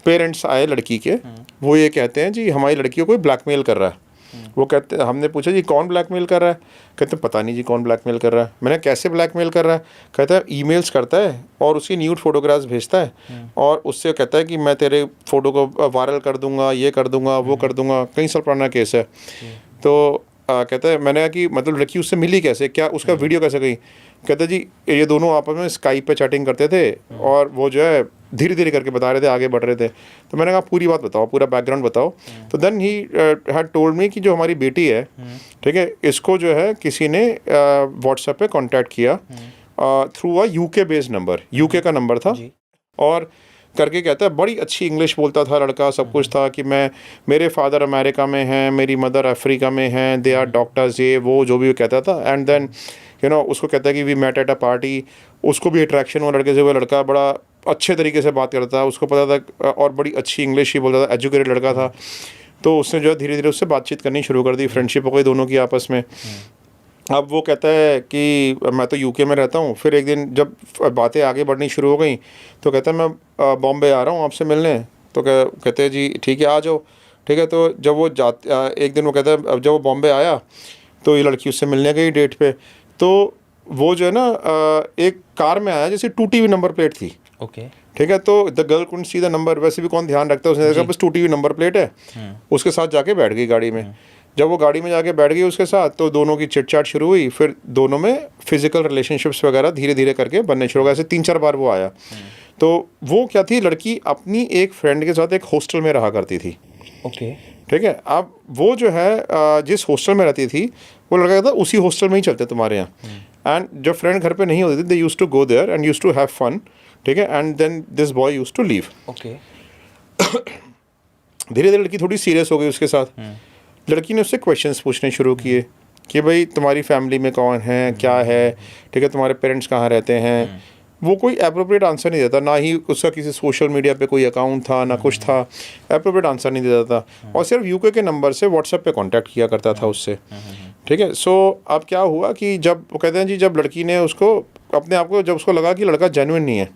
Parents आए लड़की के, वो ये कहते हैं जी हमारी लड़की को कोई ब्लैकमेल कर रहा है। वो कहते हैं, हमने पूछा जी कौन ब्लैकमेल कर रहा है? कहते हैं पता नहीं जी कौन ब्लैकमेल कर रहा है। मैंने कैसे ब्लैकमेल कर रहा है? कहता है ईमेल्स करता है और उसकी न्यूड फोटोग्राफ्स भेजता है और उससे कहता है कि मैं तेरे फ़ोटो को वायरल कर दूंगा, ये कर दूंगा, वो कर दूंगा। कई साल पुराना केस है। तो कहता है, मैंने कहा कि मतलब लड़की उससे मिली कैसे, क्या उसका वीडियो कैसे गई? कहता है जी ये दोनों आपस में स्काइप पे चैटिंग करते थे और वो जो है धीरे धीरे करके बता रहे थे, आगे बढ़ रहे थे। तो मैंने कहा पूरी बात बताओ, पूरा बैकग्राउंड बताओ। तो then he had told me कि जो हमारी बेटी है, ठीक है, इसको जो है किसी ने व्हाट्सएप पे कांटेक्ट किया through a UK based number, UK का नंबर था। और करके कहता है बड़ी अच्छी इंग्लिश बोलता था लड़का, सब कुछ था कि मेरे फादर अमेरिका में हैं, मेरी मदर अफ्रीका में हैं, दे आर डॉक्टर्स, ये वो जो भी कहता था। एंड देन उसको कहता है कि we met at a party. उसको भी अट्रैक्शन हुआ लड़के से। वो लड़का बड़ा अच्छे तरीके से बात करता था, उसको पता था और बड़ी अच्छी इंग्लिश ही बोलता था, एजुकेटेड लड़का था। तो उसने जो है धीरे धीरे उससे बातचीत करनी शुरू कर दी, फ्रेंडशिप हो गई दोनों की आपस में। अब वो कहता है कि मैं तो यूके में रहता हूँ। फिर एक दिन जब बातें आगे बढ़नी शुरू हो गई तो कहता है मैं बॉम्बे आ रहा हूँ आपसे मिलने। तो कहते हैं जी ठीक है आ जाओ। ठीक है, तो जब वो एक दिन वो कहता है अब जब वो बॉम्बे आया तो ये लड़की उससे मिलने गई डेट पे। तो वो जो है ना एक कार में आया जैसे टूटी हुई नंबर प्लेट थी। ओके, ठीक है, तो the girl couldn't see the number. वैसे भी कौन ध्यान रखता है, उसने देखा बस टूटी हुई नंबर प्लेट है। उसके साथ जाके बैठ गई गाड़ी में। जब वो गाड़ी में जाके बैठ गई उसके साथ तो दोनों की चिट चाट शुरू हुई। फिर दोनों में फिजिकल रिलेशनशिप्स वगैरह धीरे धीरे करके बनने शुरू हो गए। ऐसे 3-4 बार वो आया। तो वो क्या थी, लड़की अपनी एक फ्रेंड के साथ एक हॉस्टल में रहा करती थी। ओके, ठीक है, अब वो जो है जिस हॉस्टल में रहती थी वो लड़का कहता उसी हॉस्टल में ही चलते तुम्हारे यहाँ। एंड जब फ्रेंड घर पे नहीं होती थी they used to go there and used to have fun. ठीक है, and then this boy used to leave. Okay, धीरे धीरे लड़की थोड़ी सीरियस हो गई उसके साथ। लड़की ने उससे क्वेश्चंस पूछने शुरू किए कि भाई तुम्हारी फैमिली में कौन है, क्या है, ठीक है, तुम्हारे पेरेंट्स कहाँ रहते हैं। वो कोई अप्रोप्रिएट आंसर नहीं देता, ना ही उसका किसी सोशल मीडिया पे कोई अकाउंट था, ना कुछ था। अप्रोप्रिएट आंसर नहीं देता था और सिर्फ यूके के नंबर से व्हाट्सएप पे कांटेक्ट किया करता था उससे। ठीक है, सो अब क्या हुआ कि जब वो कहते हैं जी जब लड़की ने उसको अपने आप को, जब उसको लगा कि लड़का जेन्युइन नहीं है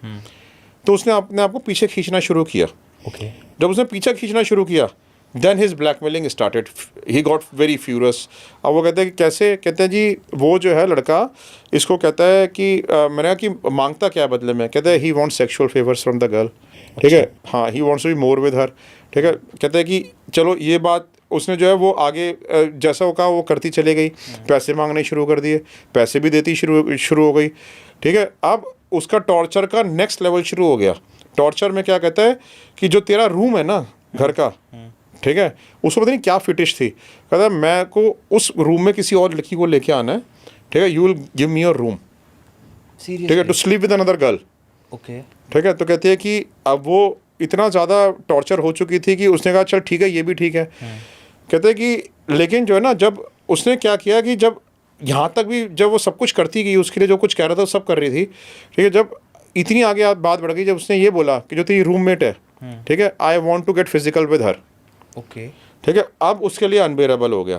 तो उसने अपने आप को पीछे खींचना शुरू किया। ओके, जब उसने पीछे खींचना शुरू किया then his blackmailing started. He got very furious. अब वो कहते हैं कि कैसे, कहते हैं जी वो जो है लड़का इसको कहता है कि मैंने कहा कि मांगता क्या है बदले में? कहते हैं he wants sexual favours from the girl. ठीक है, हाँ, he wants to be more with her. ठीक है, कहते हैं कि चलो ये बात उसने जो है वो आगे जैसा वो कहा वो करती चली गई। पैसे मांगने शुरू कर दिए, पैसे भी देती शुरू हो गई। ठीक है, अब उसका टॉर्चर का नेक्स्ट लेवल शुरू हो गया। टॉर्चर में क्या कहता है कि जो तेरा रूम है ना घर का, ठीक है, उसको पता नहीं क्या फिटिश थी। कहता है मैं को उस रूम में किसी और लड़की को लेके आना है। ठीक है, you will give me your room, ठीक है, to sleep with another girl. Okay, ठीक है, तो कहती है कि अब वो इतना ज़्यादा टॉर्चर हो चुकी थी कि उसने कहा चल ठीक है, ये भी ठीक है। कहते हैं कि लेकिन जो है ना जब उसने क्या किया कि जब यहाँ तक भी जब वो सब कुछ करती गई, उसके लिए जो कुछ कह रहा था सब कर रही थी। ठीक है, जब इतनी आगे बात बढ़ गई, जब उसने ये बोला कि जो तेरी रूममेट है, ठीक है, I want to get physical with her. Okay, ठीक है, अब उसके लिए अनबेरेबल हो गया।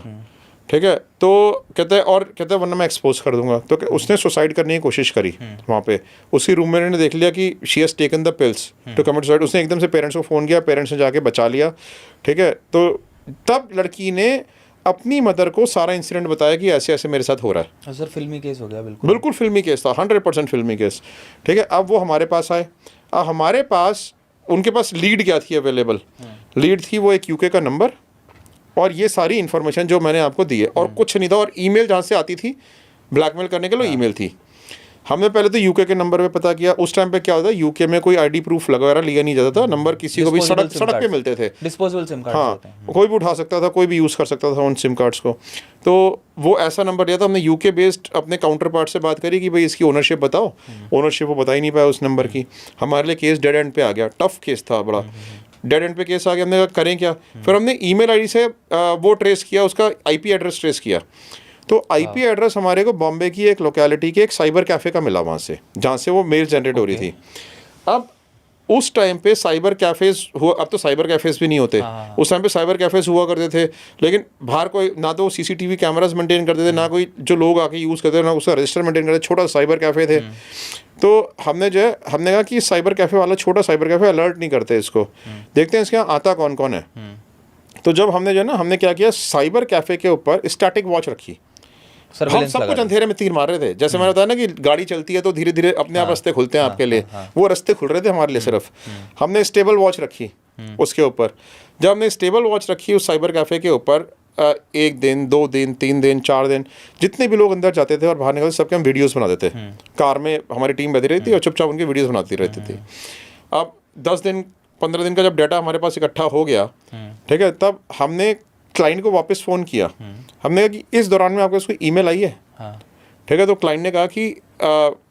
ठीक है, तो कहते हैं और कहते हैं वरना मैं एक्सपोज कर दूंगा। तो उसने सुसाइड करने की कोशिश करी वहाँ पे। उसकी रूममेट ने देख लिया कि she has taken the pills to commit suicide. उसने एकदम से पेरेंट्स को फ़ोन किया, पेरेंट्स ने जाके बचा लिया। ठीक है, तो तब लड़की ने अपनी मदर को सारा इंसिडेंट बताया कि ऐसे ऐसे मेरे साथ हो रहा है। सर फिल्मी केस हो गया, बिल्कुल बिल्कुल फिल्मी केस था, 100% फिल्मी केस। ठीक है, अब वो हमारे पास आए। अब हमारे पास उनके पास लीड क्या थी अवेलेबल? लीड थी वो एक यूके का नंबर और ये सारी इन्फॉर्मेशन जो मैंने आपको दी है, और कुछ नहीं था। और ईमेल जहाँ से आती थी ब्लैकमेल करने के लिए ईमेल थी। हमने पहले तो यूके के नंबर पे पता किया। उस टाइम पे क्या होता है, यूके में कोई आईडी प्रूफ वगैरह लिया नहीं जाता था। नंबर किसी को भी सड़क पे मिलते थे, डिस्पोजेबल सिम कार्ड। हाँ, कोई भी उठा सकता था, कोई भी यूज़ कर सकता था उन सिम कार्ड्स को। तो वो ऐसा नंबर लिया था हमने। यूके बेस्ड अपने काउंटर पार्ट से बात करी कि भाई इसकी ओनरशिप बताओ। ओनरशिप वो बता ही नहीं पाया उस नंबर की। हमारे लिए केस डेड एंड पे आ गया। टफ केस था बड़ा, डेड एंड पे केस आ गया। हमने कहा करें क्या? फिर हमने ईमेल आईडी से वो ट्रेस किया, उसका आईपी एड्रेस ट्रेस किया। तो आईपी एड्रेस हमारे को बॉम्बे की एक लोकेलिटी के एक साइबर कैफ़े का मिला वहाँ से, जहाँ से वो मेल जनरेट हो रही थी। अब उस टाइम पे साइबर कैफ़ेज़ हुआ, अब तो साइबर कैफ़ेज़ भी नहीं होते। उस टाइम पे साइबर कैफ़ेज़ हुआ करते थे, लेकिन बाहर कोई ना तो सीसीटीवी कैमरास मेंटेन करते थे, ना कोई जो लोग आके यूज़ करते थे, ना उसका रजिस्टर मेंटेन करते थे। छोटा साइबर कैफ़े थे। तो हमने जो है हमने कहा कि साइबर कैफ़े वाला छोटा साइबर कैफ़े अलर्ट नहीं करते इसको, देखते हैं इसके यहाँ आता कौन कौन है। तो जब हमने जो है ना हमने क्या किया, साइबर कैफ़े के ऊपर स्टैटिक वॉच रखी। हम सर्विलेंस सब लगा कुछ दी। अंधेरे में तीर मार रहे थे, जैसे मैंने बताया ना कि गाड़ी चलती है तो धीरे धीरे अपने आप रास्ते खुलते हैं आपके लिए, वो रास्ते खुल रहे थे हमारे लिए सिर्फ। हमने स्टेबल वॉच रखी उसके ऊपर। जब हमने स्टेबल वॉच रखी उस साइबर कैफ़े के ऊपर, 1 दिन 2 दिन 3 दिन 4 दिन जितने भी लोग अंदर जाते थे और बाहर निकलते सबके हम वीडियोस बना देते। कार में हमारी टीम बैठी रहती थी और चुपचाप उनकी वीडियोस बनाती रहती थी। अब 10 दिन 15 दिन का जब डाटा हमारे पास इकट्ठा हो गया, ठीक है, तब हमने क्लाइंट को वापस फ़ोन किया। हमने कहा कि इस दौरान में आपको इसको ईमेल आई है, हाँ। ठीक है। तो क्लाइंट ने कहा कि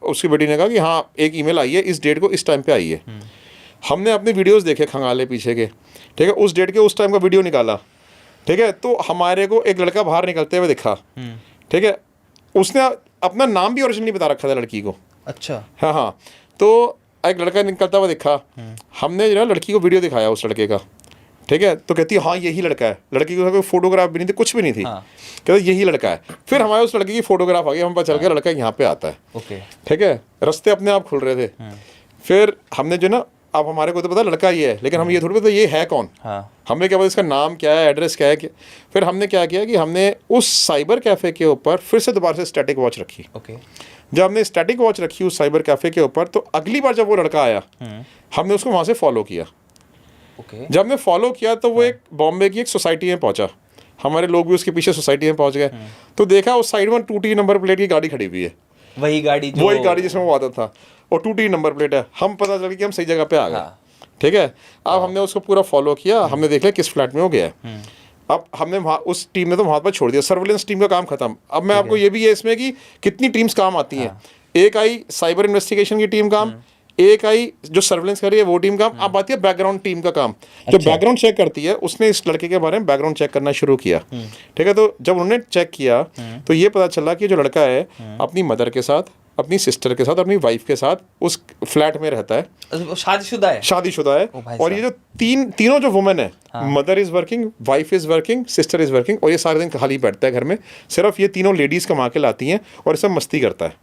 उसकी बेटी ने कहा कि हाँ एक ईमेल आई है, इस डेट को इस टाइम पे आई है। हमने अपने वीडियोस देखे खंगाले पीछे के, ठीक है, उस डेट के उस टाइम का वीडियो निकाला, ठीक है। तो हमारे को एक लड़का बाहर निकलते हुए दिखा, ठीक है। उसने अपना नाम भी ओरिजिनली बता रखा था लड़की को। अच्छा। हाँ हाँ, तो एक लड़का निकलता हुआ दिखा। हमने जो है लड़की को वीडियो दिखाया उस लड़के का, ठीक है। तो कहती है हाँ यही लड़का है। लड़की को कोई फोटोग्राफ भी नहीं थी, कुछ भी नहीं थी। हाँ। कहते यही लड़का है। फिर हमारे उस लड़के की फोटोग्राफ आ गई, हम पता चल गया लड़का यहाँ पे आता है, ओके। ठीक है। रास्ते अपने आप खुल रहे थे। फिर हमने जो ना, अब हमारे को तो पता लड़का ये है, लेकिन हम ये थोड़ी पता ये है कौन। हाँ। हमें क्या पता इसका नाम क्या है, एड्रेस क्या है फिर हमने क्या किया कि हमने उस साइबर कैफ़े के ऊपर फिर से दोबारा से स्टैटिक वॉच रखी। ओके। जब हमने स्टैटिक वॉच रखी उस साइबर कैफ़े के ऊपर, तो अगली बार जब वो लड़का आया हमने उसको वहाँ से फॉलो किया। ओके। जब हमने फॉलो किया तो वो एक बॉम्बे की एक सोसाइटी में पहुंचा। हमारे लोग भी उसके पीछे सोसाइटी में पहुंच गए। तो देखा उस साइड में 2T नंबर प्लेट की गाड़ी खड़ी हुई है, वही गाड़ी जो वही गाड़ी जिसमें वो आता था, और 2T नंबर प्लेट है। हम पता चल कि हम सही जगह पे आ गए, हाँ। ठीक है। अब हमने उसको पूरा फॉलो किया, हमने देख लिया किस फ्लैट में हो गया है। अब हमने वहाँ उस टीम ने तो वहाँ पर छोड़ दिया, सर्विलेंस टीम का काम खत्म। अब मैं आपको ये भी है इसमें कि कितनी टीम्स काम आती हैं। एक आई साइबर इन्वेस्टिगेशन की टीम काम, एक आई जो सर्विलेंस कर रही है वो टीम काम। अब आती है बैकग्राउंड टीम का काम, जो बैकग्राउंड चेक करती है। उसने इस लड़के के बारे में बैकग्राउंड चेक करना शुरू किया, ठीक है। तो जब उन्होंने चेक किया तो ये पता चला कि जो लड़का है अपनी मदर के साथ, अपनी सिस्टर के साथ, अपनी वाइफ के साथ उस फ्लैट में रहता है, शादीशुदा है। शादीशुदा है। भाई और ये जो तीनों जो वुमेन है, mother is working, wife is working, sister is working, और ये सारे दिन खाली बैठता है घर में। सिर्फ ये तीनों लेडीज कमा के लाती हैं और इसमें मस्ती करता है,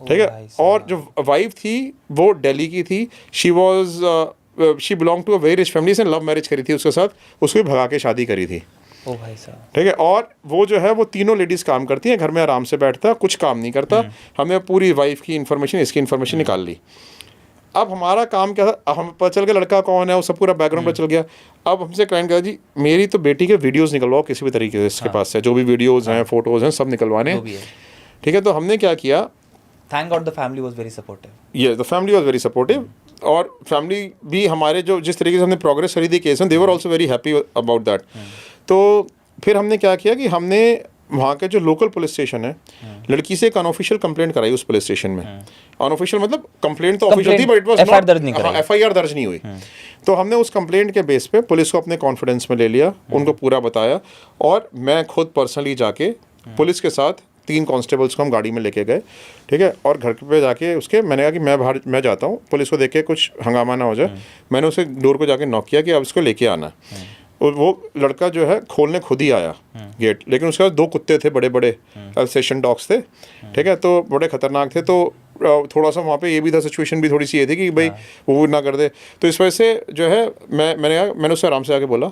ठीक है। और जो वाइफ थी वो दिल्ली की थी। She belong to a very rich family. इसने लव मैरिज करी थी उसके साथ, उसको भी भगा के शादी करी थी, ओ भाई साहब, ठीक है। और वो जो है वो तीनों लेडीज़ काम करती हैं, घर में आराम से बैठता है, कुछ काम नहीं करता। हमने पूरी वाइफ की इन्फॉर्मेशन, इसकी इन्फॉर्मेशन निकाल ली। अब हमारा काम क्या था, अब हमें पता चल गया लड़का कौन है, उसका पूरा बैकग्राउंड पता चल गया। अब हमसे क्लाइंट कहा जी मेरी तो बेटी के वीडियोज़ निकलवाओ किसी भी तरीके से, इसके पास है जो भी वीडियोज़ हैं, फोटोज़ हैं, सब निकलवाने, ठीक है। तो हमने क्या किया, thank god the family was very supportive. Yeah the family was very supportive. और फैमिली भी हमारे जो जिस तरीके से हमने प्रोग्रेस करी थी केस में, they were also very happy about that. तो फिर हमने क्या किया कि हमने वहाँ के जो लोकल पुलिस स्टेशन है, लड़की से एक अनऑफिशियल कंप्लेंट कराई उस पुलिस स्टेशन में। अनऑफिशियल मतलब कंप्लेंट तो ऑफिशियल थी, but it was not FIR दर्ज नहीं हुई। तो हमने उस कंप्लेंट के बेस पे पुलिस को अपने कॉन्फिडेंस में ले लिया, उनको पूरा बताया, और मैं खुद पर्सनली जाके पुलिस के साथ 3 कांस्टेबल्स को हम गाड़ी में लेके गए, ठीक है। और घर पे जाके उसके मैंने कहा कि मैं जाता हूँ, पुलिस को देख के कुछ हंगामा ना हो जाए। मैंने उसे डोर को जाके नॉक किया कि अब इसको लेके आना है। और वो लड़का जो है खोलने खुद ही आया गेट, लेकिन उसके पास 2 कुत्ते थे, बड़े बड़े अल्सेशन डॉग्स थे, ठीक है। तो बड़े खतरनाक थे। तो थोड़ा सा वहाँ पे ये भी था, सिचुएशन भी थोड़ी सी ये थी कि भाई वो ना कर दे। तो इस वजह से जो है मैंने उससे आराम से आके बोला,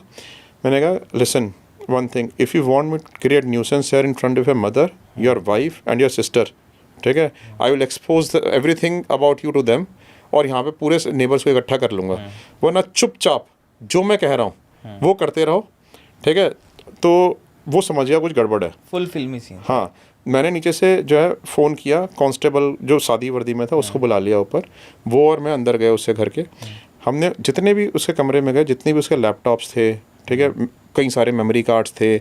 मैंने कहा listen one thing, if you want me to create nuisance here in front of your mother, your wife and your sister, ठीक है, I will expose everything about you to them, और यहाँ पे पूरे नेबर्स को इकट्ठा कर लूँगा, वरना चुपचाप जो मैं कह रहा हूँ वो करते रहो, ठीक है। तो वो समझ गया कुछ गड़बड़ है, फुल फिल्मी सीन। हाँ। मैंने नीचे से जो है फ़ोन किया, कांस्टेबल जो सादी वर्दी में था उसको बुला लिया ऊपर, वो और मैं अंदर गए उससे घर के। हमने जितने भी उसके कमरे में गए, जितने भी उसके लैपटॉप्स थे, ठीक है, कई सारे मेमोरी कार्ड्स थे,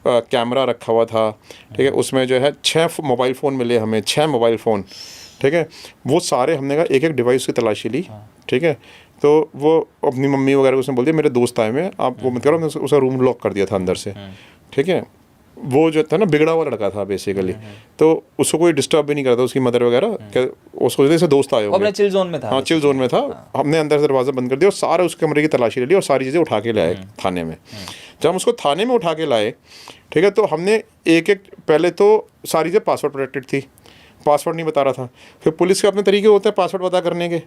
कैमरा रखा हुआ था, ठीक है। उसमें जो है 6 मोबाइल फ़ोन मिले हमें, 6 मोबाइल फ़ोन, ठीक है। वो सारे हमने कहा एक एक डिवाइस की तलाशी ली, ठीक है। तो वो अपनी मम्मी वगैरह को उसने बोल दिया मेरे दोस्त आए में, आप वो मत करो। हमने उसका रूम लॉक कर दिया था अंदर से, ठीक है। वो जो था ना बिगड़ा हुआ लड़का था बेसिकली, तो उसको कोई डिस्टर्ब भी नहीं करता, उसकी मदर वगैरह, उसको जैसे दोस्त आए अपने चिल जोन में था। हाँ, चिल जोन में था। हमने अंदर से दरवाज़ा बंद कर दिया और सारे उसके कमरे की तलाशी ले ली और सारी चीज़ें उठा के लाए थाने में। जब हम उसको थाने में उठा के लाए, ठीक है, तो हमने एक एक पहले तो सारी चीज़ें पासवर्ड प्रोटेक्टेड थी, पासवर्ड नहीं बता रहा था। फिर पुलिस के अपने तरीके होते हैं पासवर्ड पता करने के,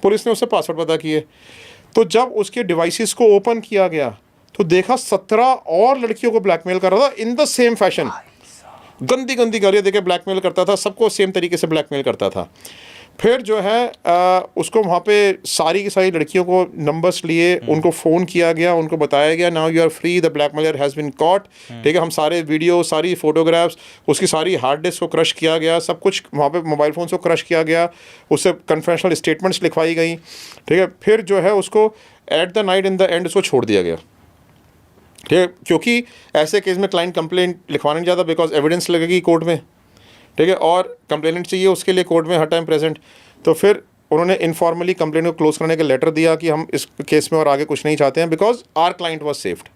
पुलिस ने उससे पासवर्ड पता किए। तो जब उसके डिवाइसेस को ओपन किया गया तो देखा 17 और लड़कियों को ब्लैकमेल कर रहा था इन द सेम फैशन। गंदी गंदी गालियाँ देके ब्लैकमेल करता था, सबको सेम तरीके से ब्लैकमेल करता था। फिर जो है उसको वहाँ पे सारी की सारी लड़कियों को नंबर्स लिए, उनको फ़ोन किया गया, उनको बताया गया now you are free, the blackmailer has been caught. ठीक है, हम सारे वीडियो, सारी फोटोग्राफ्स, उसकी सारी हार्ड डिस्क को क्रश किया गया, सब कुछ वहाँ पे मोबाइल फ़ोन को क्रश किया गया, उससे कन्फेशनल स्टेटमेंट्स लिखवाई गई। ठीक है, फिर जो है उसको at the night in the end उसको छोड़ दिया गया। ठीक है, क्योंकि ऐसे केस में क्लाइंट कंप्लेंट लिखवाना नहीं चाहता बिकॉज एविडेंस लगेगी कोर्ट में। ठीक है, और कंप्लेनेंट चाहिए उसके लिए कोर्ट में हर टाइम प्रेजेंट। तो फिर उन्होंने इनफॉर्मली कंप्लेंट को क्लोज करने का लेटर दिया कि हम इस केस में और आगे कुछ नहीं चाहते हैं बिकॉज आर क्लाइंट वाज सेफ्ड।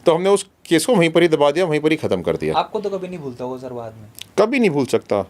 तो हमने उस केस को वहीं पर ही दबा दिया, वहीं पर ही ख़त्म कर दिया। आपको तो कभी नहीं भूलता होगा सर बाद में? कभी नहीं भूल सकता।